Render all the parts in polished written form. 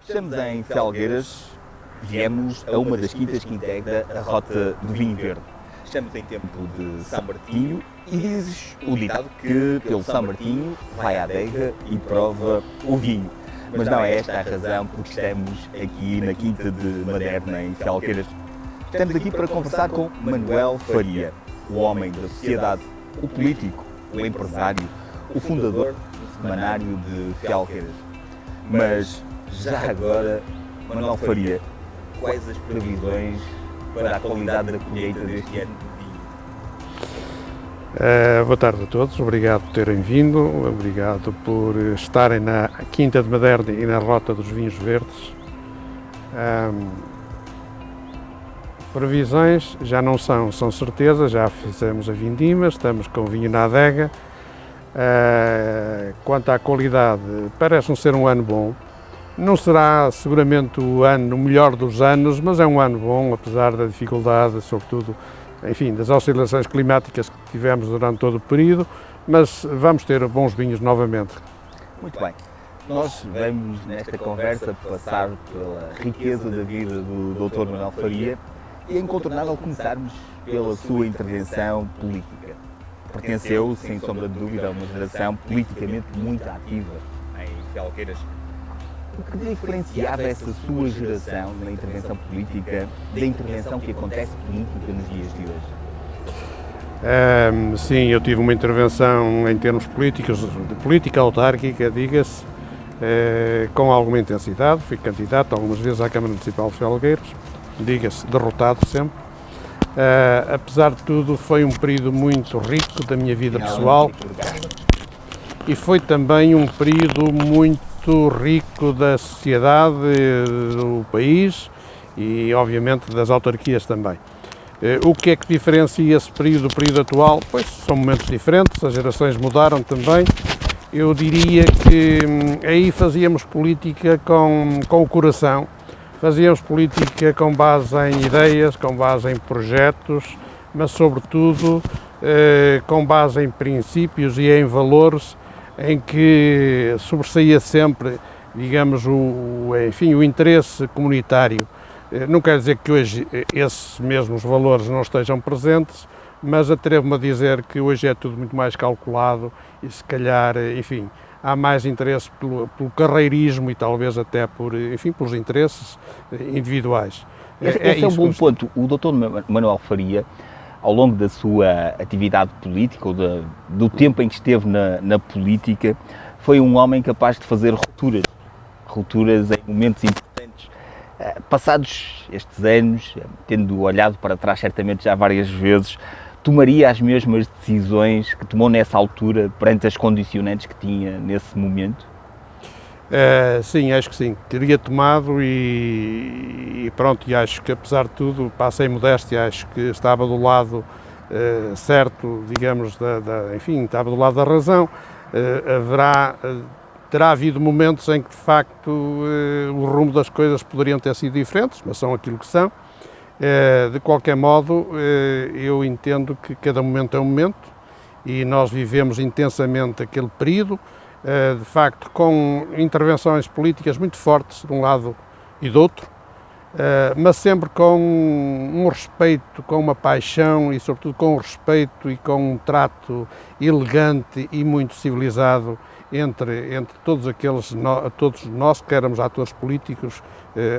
Estamos em Felgueiras, viemos a uma das quintas que integra a Rota do Vinho Verde. Estamos em tempo de São Martinho e diz o ditado que pelo São Martinho vai à adega e prova o vinho. Mas não é esta a razão porque estamos aqui na Quinta de Maderna, em Felgueiras. Estamos aqui para conversar com Manuel Faria, o homem da sociedade, o político, o empresário, o fundador do Semanário de Felgueiras. Mas já agora, Manuel Faria, quais as previsões para a qualidade da colheita deste ano de vinho? Boa tarde a todos, obrigado por terem vindo, obrigado por estarem na Quinta de Maderna e na Rota dos Vinhos Verdes. Previsões já não são certezas, já fizemos a vindima, estamos com o vinho na adega. Quanto à qualidade, parece-me ser um ano bom. Não será seguramente o melhor dos anos, mas é um ano bom, apesar da dificuldade, sobretudo, enfim, das oscilações climáticas que tivemos durante todo o período, mas vamos ter bons vinhos novamente. Muito bem. Nós vamos, nesta conversa, passar pela riqueza da vida do Dr. Manuel Faria e é incontornável começarmos pela sua intervenção política. Pertenceu, sem sombra de dúvida, a uma geração politicamente muito ativa em Felgueiras. O que diferenciava essa sua geração na intervenção política da intervenção que acontece política nos dias de hoje? Sim, eu tive uma intervenção em termos políticos, de política autárquica, diga-se, com alguma intensidade. Fui candidato algumas vezes à Câmara Municipal de Felgueiras, diga-se, derrotado sempre. Apesar de tudo, foi um período muito rico da minha vida pessoal e foi também um período muito rico da sociedade, do país e, obviamente, das autarquias também. O que é que diferencia esse período do período atual? Pois são momentos diferentes, as gerações mudaram também. Eu diria que aí fazíamos política com o coração, fazíamos política com base em ideias, com base em projetos, mas, sobretudo, com base em princípios e em valores em que sobressaía sempre, digamos, o interesse comunitário. Não quer dizer que hoje esses mesmos valores não estejam presentes, mas atrevo-me a dizer que hoje é tudo muito mais calculado e, se calhar, enfim, há mais interesse pelo carreirismo e talvez até pelos interesses individuais. Esse é um bom ponto. O Dr. Manuel Faria, ao longo da sua atividade política, ou do tempo em que esteve na política, foi um homem capaz de fazer rupturas em momentos importantes. Passados estes anos, tendo olhado para trás certamente já várias vezes, tomaria as mesmas decisões que tomou nessa altura perante as condicionantes que tinha nesse momento? Sim, acho que sim. Teria tomado e pronto, e acho que, apesar de tudo, passei modéstia, acho que estava do lado certo, digamos, enfim, estava do lado da razão. Terá havido momentos em que, de facto, o rumo das coisas poderiam ter sido diferentes, mas são aquilo que são. De qualquer modo, eu entendo que cada momento é um momento e nós vivemos intensamente aquele período, de facto, com intervenções políticas muito fortes de um lado e do outro, mas sempre com um respeito, com uma paixão e, sobretudo, com um respeito e com um trato elegante e muito civilizado entre todos todos nós que éramos atores políticos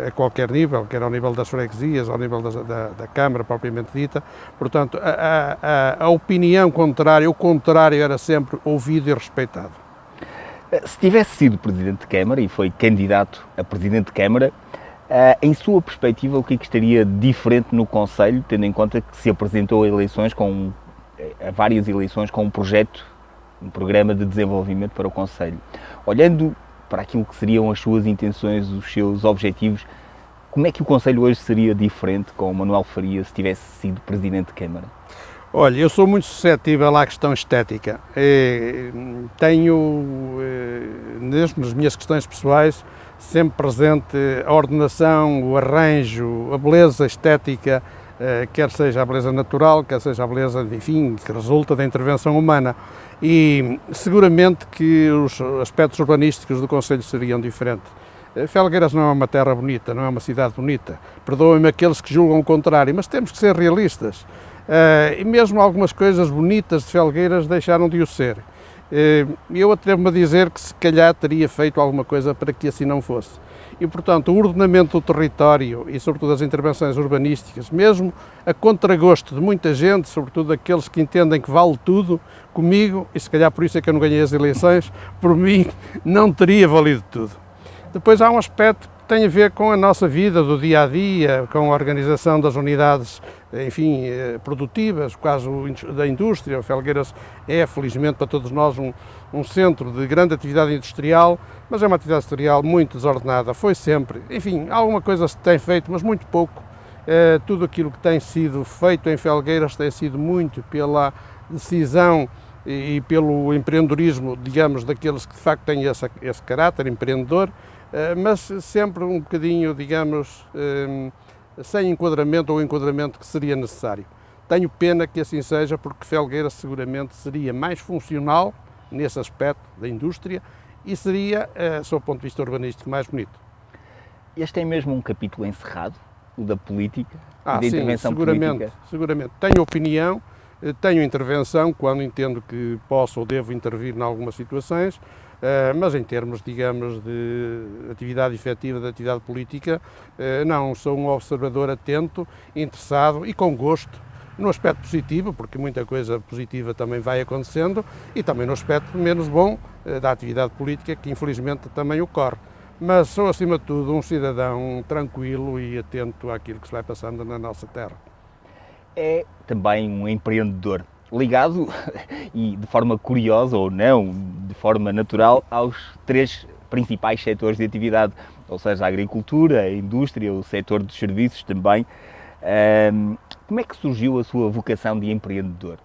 a qualquer nível, quer ao nível das freguesias, ao nível da Câmara propriamente dita. Portanto, a opinião contrária, o contrário era sempre ouvido e respeitado. Se tivesse sido Presidente de Câmara e foi candidato a Presidente de Câmara, em sua perspectiva, o que é que estaria diferente no Conselho, tendo em conta que se apresentou a várias eleições com um projeto, um programa de desenvolvimento para o Conselho? Olhando para aquilo que seriam as suas intenções, os seus objetivos, como é que o Conselho hoje seria diferente com o Manuel Faria se tivesse sido Presidente de Câmara? Olha, eu sou muito suscetível à questão estética. Tenho, mesmo nas minhas questões pessoais, sempre presente a ordenação, o arranjo, a beleza estética, quer seja a beleza natural, quer seja a beleza, enfim, que resulta da intervenção humana. E seguramente que os aspectos urbanísticos do Conselho seriam diferentes. Felgueiras não é uma terra bonita, não é uma cidade bonita. Perdoem-me aqueles que julgam o contrário, mas temos que ser realistas. E mesmo algumas coisas bonitas de Felgueiras deixaram de o ser. Eu atrevo-me a dizer que se calhar teria feito alguma coisa para que assim não fosse. E, portanto, o ordenamento do território e, sobretudo, as intervenções urbanísticas, mesmo a contragosto de muita gente, sobretudo aqueles que entendem que vale tudo, comigo, e se calhar por isso é que eu não ganhei as eleições, por mim não teria valido tudo. Depois há um aspecto que tem a ver com a nossa vida do dia-a-dia, com a organização das unidades, enfim, produtivas, o caso da indústria. Felgueiras é, felizmente para todos nós, um centro de grande atividade industrial, mas é uma atividade industrial muito desordenada, foi sempre. Enfim, alguma coisa se tem feito, mas muito pouco. Tudo aquilo que tem sido feito em Felgueiras tem sido muito pela decisão e pelo empreendedorismo, digamos, daqueles que de facto têm esse caráter empreendedor, mas sempre um bocadinho, digamos, sem enquadramento ou enquadramento que seria necessário. Tenho pena que assim seja, porque Felgueiras seguramente seria mais funcional nesse aspecto da indústria e seria, sob o ponto de vista urbanístico, mais bonito. Este é mesmo um capítulo encerrado, o da política e da sim, intervenção política? Seguramente. Tenho opinião, tenho intervenção quando entendo que posso ou devo intervir em algumas situações, mas em termos, digamos, de atividade efetiva, de atividade política, não, sou um observador atento, interessado e com gosto, no aspecto positivo, porque muita coisa positiva também vai acontecendo, e também no aspecto menos bom da atividade política, que infelizmente também ocorre. Mas sou, acima de tudo, um cidadão tranquilo e atento àquilo que se vai passando na nossa terra. É também um empreendedor, ligado, e de forma curiosa ou não, de forma natural, aos três principais setores de atividade, ou seja, a agricultura, a indústria, o setor dos serviços também. Como é que surgiu a sua vocação de empreendedor?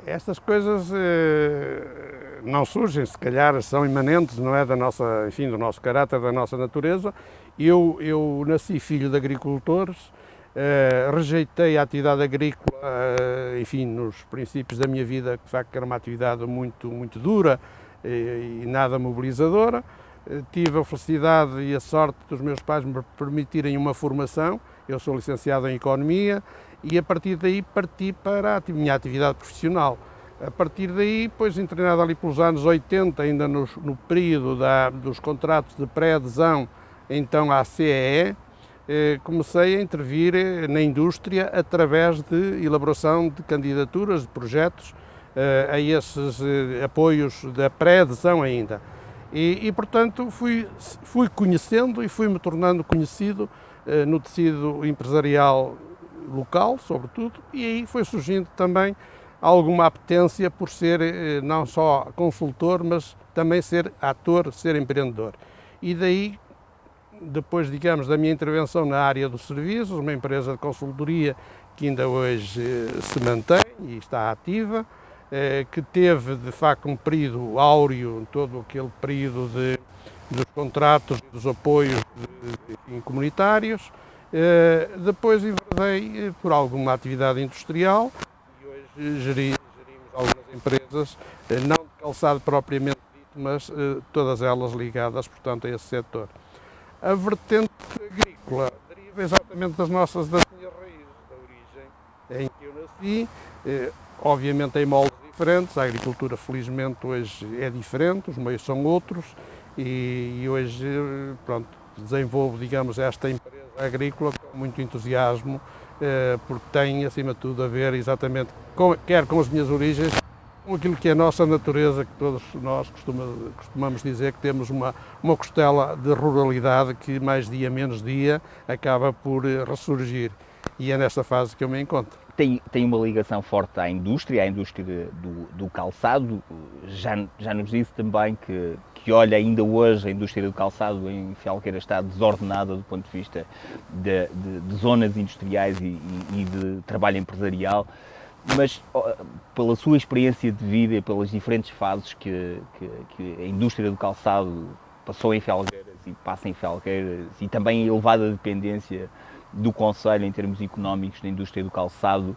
Estas coisas não surgem, se calhar são imanentes, não é, da nossa, enfim, do nosso caráter, da nossa natureza. Eu nasci filho de agricultores, rejeitei a atividade agrícola, enfim, nos princípios da minha vida, que de facto era uma atividade muito, muito dura e nada mobilizadora. Tive a felicidade e a sorte dos meus pais me permitirem uma formação. Eu sou licenciado em Economia e a partir daí parti para a minha atividade profissional. A partir daí, pois, treinado ali pelos anos 80, ainda no período dos contratos de pré-adesão, então à CEE, comecei a intervir na indústria através de elaboração de candidaturas, de projetos, a esses apoios da pré-adesão ainda. E, portanto, fui conhecendo e fui-me tornando conhecido no tecido empresarial local, sobretudo, e aí foi surgindo também alguma apetência por ser não só consultor, mas também ser ator, ser empreendedor. E daí, depois, digamos, da minha intervenção na área dos serviços, uma empresa de consultoria que ainda hoje se mantém e está ativa, que teve, de facto, um período áureo, todo aquele período dos contratos e dos apoios comunitários. Depois enverdei por alguma atividade industrial e hoje gerimos algumas empresas, não de calçado propriamente dito, mas todas elas ligadas, portanto, a esse setor. A vertente agrícola deriva exatamente das minhas raízes, da origem em que eu nasci, obviamente em moldes diferentes. A agricultura, felizmente, hoje é diferente, os meios são outros e hoje, pronto, desenvolvo, digamos, esta empresa agrícola com muito entusiasmo, porque tem, acima de tudo, a ver exatamente, quer com as minhas origens, com aquilo que é a nossa natureza, que todos nós costumamos dizer que temos uma costela de ruralidade que, mais dia, menos dia, acaba por ressurgir. E é nesta fase que eu me encontro. Tem uma ligação forte à indústria do calçado. Já nos disse também que olha, ainda hoje a indústria do calçado em Felgueiras está desordenada do ponto de vista de zonas industriais e de trabalho empresarial, mas pela sua experiência de vida e pelas diferentes fases que a indústria do calçado passou em Felgueiras e passa em Felgueiras, e também a elevada dependência do Conselho em termos económicos da indústria do calçado,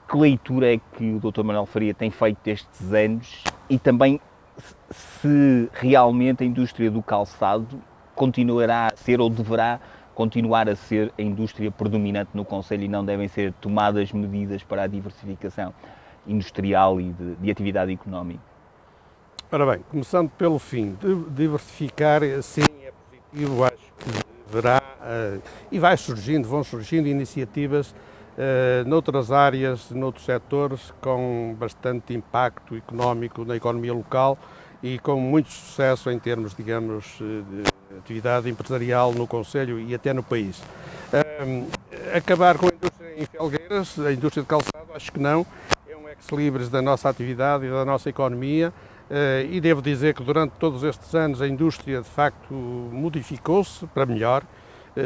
que leitura é que o Dr. Manuel Faria tem feito destes anos e também se realmente a indústria do calçado continuará a ser ou deverá continuar a ser a indústria predominante no concelho e não devem ser tomadas medidas para a diversificação industrial e de atividade económica. Ora bem, começando pelo fim, diversificar, sim, é positivo, acho que deverá, e vão surgindo iniciativas noutras áreas, noutros setores, com bastante impacto económico na economia local e com muito sucesso em termos, digamos, de atividade empresarial no concelho e até no país. Acabar com a indústria em Felgueiras, a indústria de calçado, acho que não, é um ex-libris da nossa atividade e da nossa economia. E devo dizer que durante todos estes anos a indústria de facto modificou-se para melhor.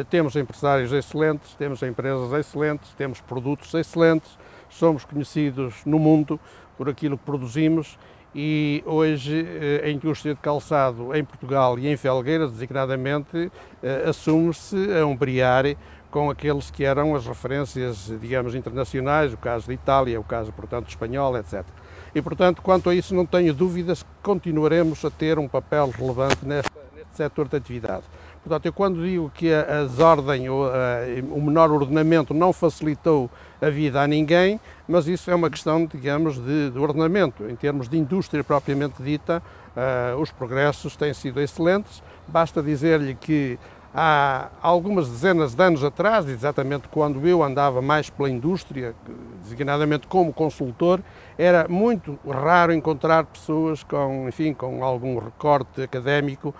Temos empresários excelentes, temos empresas excelentes, temos produtos excelentes, somos conhecidos no mundo por aquilo que produzimos e hoje a indústria de calçado em Portugal e em Felgueiras, designadamente, assume-se a ombrear com aqueles que eram as referências, digamos, internacionais, o caso da Itália, o caso, portanto, espanhol, etc. E, portanto, quanto a isso, não tenho dúvidas que continuaremos a ter um papel relevante neste setor de atividade. Portanto, eu quando digo que a desordem ou o menor ordenamento não facilitou a vida a ninguém, mas isso é uma questão, digamos, de ordenamento. Em termos de indústria propriamente dita, os progressos têm sido excelentes. Basta dizer-lhe que há algumas dezenas de anos atrás, exatamente quando eu andava mais pela indústria, designadamente como consultor, era muito raro encontrar pessoas com, enfim, com algum recorte académico,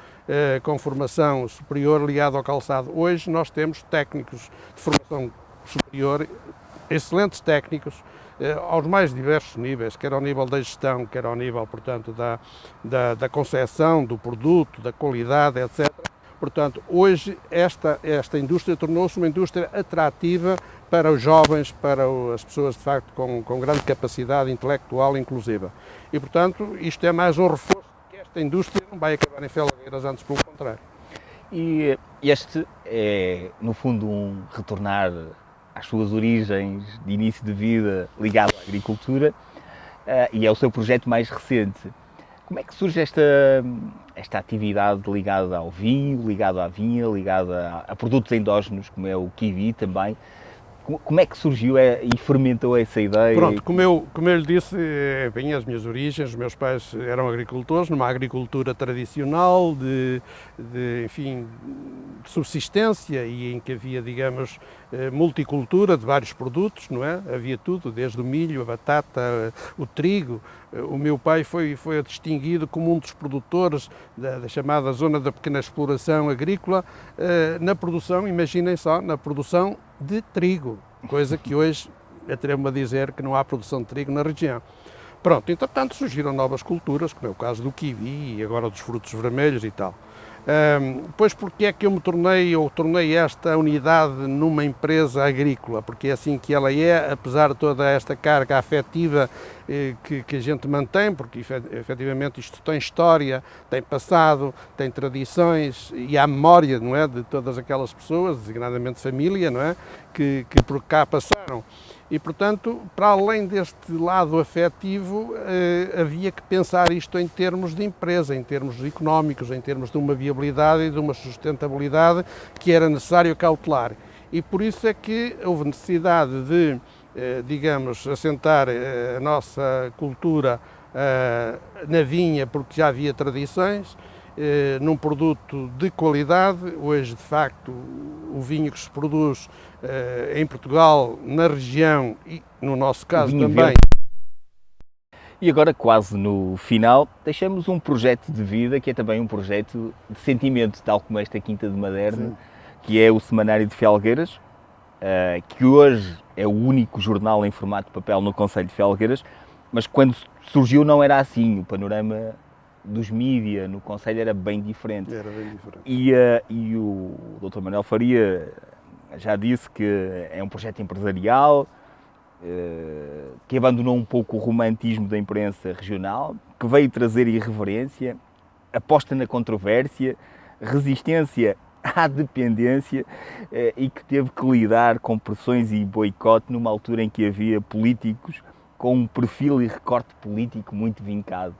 com formação superior ligada ao calçado. Hoje nós temos técnicos de formação superior, excelentes técnicos, aos mais diversos níveis, quer ao nível da gestão, quer ao nível, portanto, da concepção do produto, da qualidade, etc. Portanto, hoje esta indústria tornou-se uma indústria atrativa para os jovens, para as pessoas de facto com grande capacidade intelectual inclusiva. E, portanto, isto é mais um reforço de que esta indústria não vai acabar em Felgueiras, antes pelo contrário. E este é, no fundo, um retornar às suas origens de início de vida ligado à agricultura e é o seu projeto mais recente. Como é que surge esta atividade ligada ao vinho, ligada à vinha, ligada a produtos endógenos, como é o kiwi também? Como é que surgiu e fermentou essa ideia? Pronto, como eu lhe disse, bem, as minhas origens, os meus pais eram agricultores, numa agricultura tradicional, enfim, de subsistência e em que havia, digamos, multicultura de vários produtos, não é? Havia tudo, desde o milho, a batata, o trigo. O meu pai foi distinguido como um dos produtores da chamada zona da pequena exploração agrícola na produção, imaginem só, na produção de trigo, coisa que hoje atrevo-me a dizer que não há produção de trigo na região. Pronto, entretanto surgiram novas culturas, como é o caso do kiwi e agora dos frutos vermelhos e tal. Pois porque é que eu tornei esta unidade numa empresa agrícola? Porque é assim que ela é, apesar de toda esta carga afetiva que a gente mantém, porque efetivamente isto tem história, tem passado, tem tradições e há memória, não é, de todas aquelas pessoas, designadamente família, não é, que por cá passaram. E, portanto, para além deste lado afetivo, havia que pensar isto em termos de empresa, em termos económicos, em termos de uma viabilidade e de uma sustentabilidade que era necessário cautelar. E por isso é que houve necessidade de, digamos, assentar a nossa cultura na vinha, porque já havia tradições, num produto de qualidade. Hoje, de facto, o vinho que se produz em Portugal, na região e no nosso caso também. Verde. E agora, quase no final, deixamos um projeto de vida que é também um projeto de sentimento, tal como esta Quinta de Maderno, sim, que é o Semanário de Felgueiras, que hoje é o único jornal em formato de papel no concelho de Felgueiras, mas quando surgiu não era assim, o panorama dos mídia no concelho era bem diferente. Era bem diferente. E o Dr. Manuel Faria já disse que é um projeto empresarial, que abandonou um pouco o romantismo da imprensa regional, que veio trazer irreverência, aposta na controvérsia, resistência à dependência e que teve que lidar com pressões e boicote numa altura em que havia políticos com um perfil e recorte político muito vincado.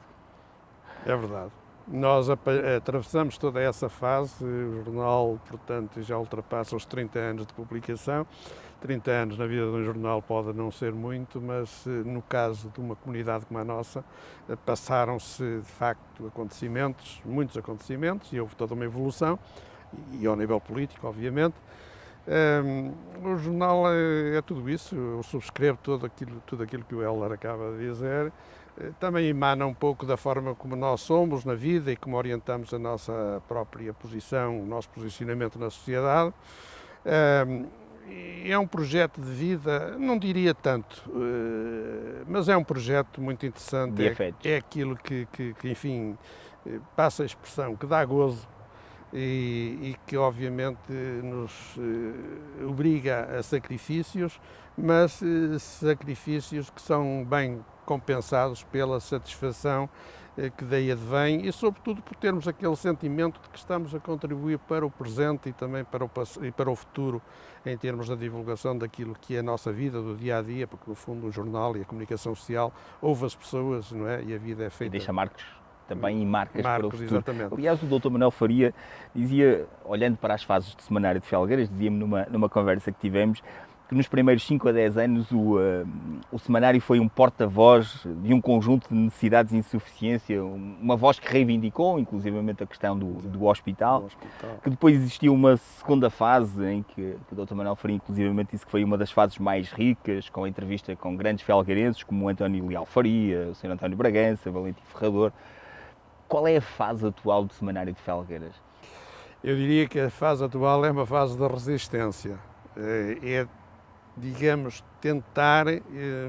É verdade. Nós atravessamos toda essa fase, o jornal, portanto, já ultrapassa os 30 anos de publicação. 30 anos na vida de um jornal pode não ser muito, mas no caso de uma comunidade como a nossa, passaram-se de facto acontecimentos, muitos acontecimentos, e houve toda uma evolução, e ao nível político, obviamente. O jornal é tudo isso, eu subscrevo tudo aquilo que o Heller acaba de dizer. Também emana um pouco da forma como nós somos na vida e como orientamos a nossa própria posição, o nosso posicionamento na sociedade. É um projeto de vida, não diria tanto, mas é um projeto muito interessante. É aquilo que, enfim, passa a expressão, que dá gozo e que obviamente nos obriga a sacrifícios, mas sacrifícios que são bem compensados pela satisfação que daí advém e sobretudo por termos aquele sentimento de que estamos a contribuir para o presente e também para o futuro em termos da divulgação daquilo que é a nossa vida, do dia a dia, porque no fundo o jornal e a comunicação social ouve as pessoas, não é? E a vida é feita... E deixa marcos também e marcas para o futuro. Exatamente. Aliás, o Dr. Manuel Faria dizia, olhando para as fases do Semanário de Felgueiras, dizia-me numa conversa que tivemos, que nos primeiros 5 a 10 anos o Semanário foi um porta-voz de um conjunto de necessidades e insuficiência, uma voz que reivindicou, inclusivamente, a questão do hospital, que depois existiu uma segunda fase em que o Dr. Manuel Faria, inclusivamente, disse que foi uma das fases mais ricas, com a entrevista com grandes felgueirenses, como o António Leal Faria, o Sr. António Bragança, Valentim Ferrador. Qual é a fase atual do Semanário de Felgueiras? Eu diria que a fase atual é uma fase de resistência. Digamos, tentar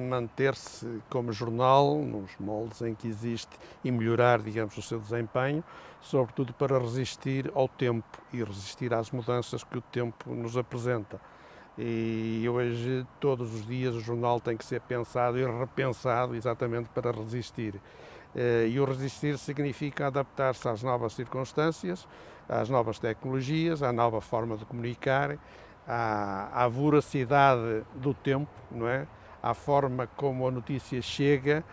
manter-se como jornal nos moldes em que existe e melhorar, digamos, o seu desempenho, sobretudo para resistir ao tempo e resistir às mudanças que o tempo nos apresenta. E hoje, todos os dias, o jornal tem que ser pensado e repensado exatamente para resistir. E o resistir significa adaptar-se às novas circunstâncias, às novas tecnologias, à nova forma de comunicar, à voracidade do tempo, não é? À forma como a notícia chega,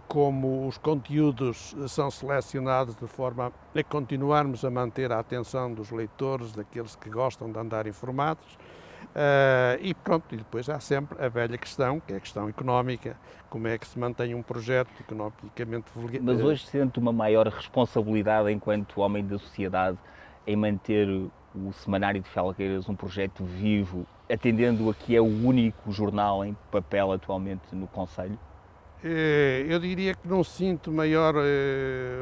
como os conteúdos são selecionados de forma a continuarmos a manter a atenção dos leitores, daqueles que gostam de andar informados. E pronto, e depois há sempre a velha questão, que é a questão económica, como é que se mantém um projeto economicamente... Mas hoje sente uma maior responsabilidade enquanto homem da sociedade em manter o Semanário de Felgueiras um projeto vivo, atendendo a que é o único jornal em papel atualmente no concelho? Eu diria que não sinto maior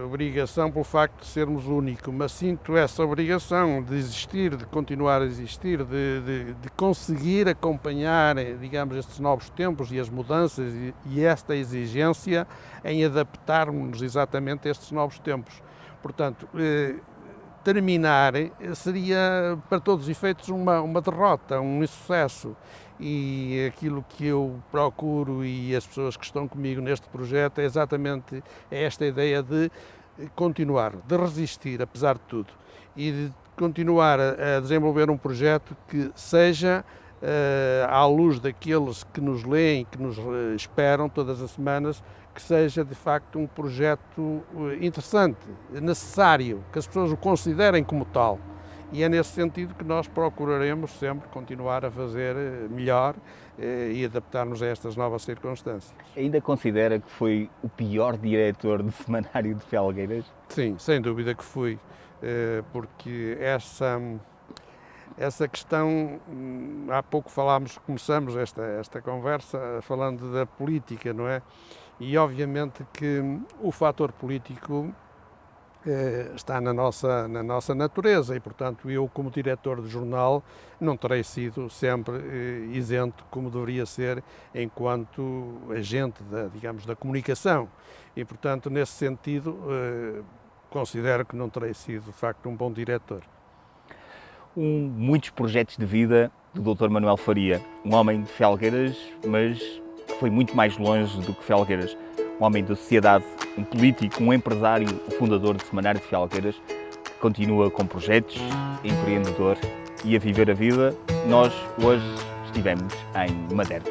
obrigação pelo facto de sermos o único, mas sinto essa obrigação de existir, de continuar a existir, de conseguir acompanhar, digamos, estes novos tempos e as mudanças e esta exigência em adaptarmos exatamente a estes novos tempos. Portanto, terminar seria, para todos os efeitos, uma derrota, um insucesso. E aquilo que eu procuro e as pessoas que estão comigo neste projeto é exatamente esta ideia de continuar, de resistir, apesar de tudo, e de continuar a desenvolver um projeto que seja, à luz daqueles que nos leem, que nos esperam todas as semanas, que seja de facto um projeto interessante, necessário, que as pessoas o considerem como tal. E é nesse sentido que nós procuraremos sempre continuar a fazer melhor e adaptar-nos a estas novas circunstâncias. Ainda considera que foi o pior diretor do Semanário de Felgueiras? Sim, sem dúvida que fui, porque essa questão, há pouco começamos esta conversa falando da política, não é? E obviamente que o fator político está na nossa natureza e, portanto, eu como diretor de jornal não terei sido sempre isento como deveria ser enquanto agente da comunicação e, portanto, nesse sentido, considero que não terei sido, de facto, um bom diretor. Muitos projetos de vida do Dr. Manuel Faria, um homem de Felgueiras, mas que foi muito mais longe do que Felgueiras. Um homem da sociedade, um político, um empresário, o fundador do Semanário de Felgueiras, continua com projetos, empreendedor e a viver a vida. Nós hoje estivemos em Madeira.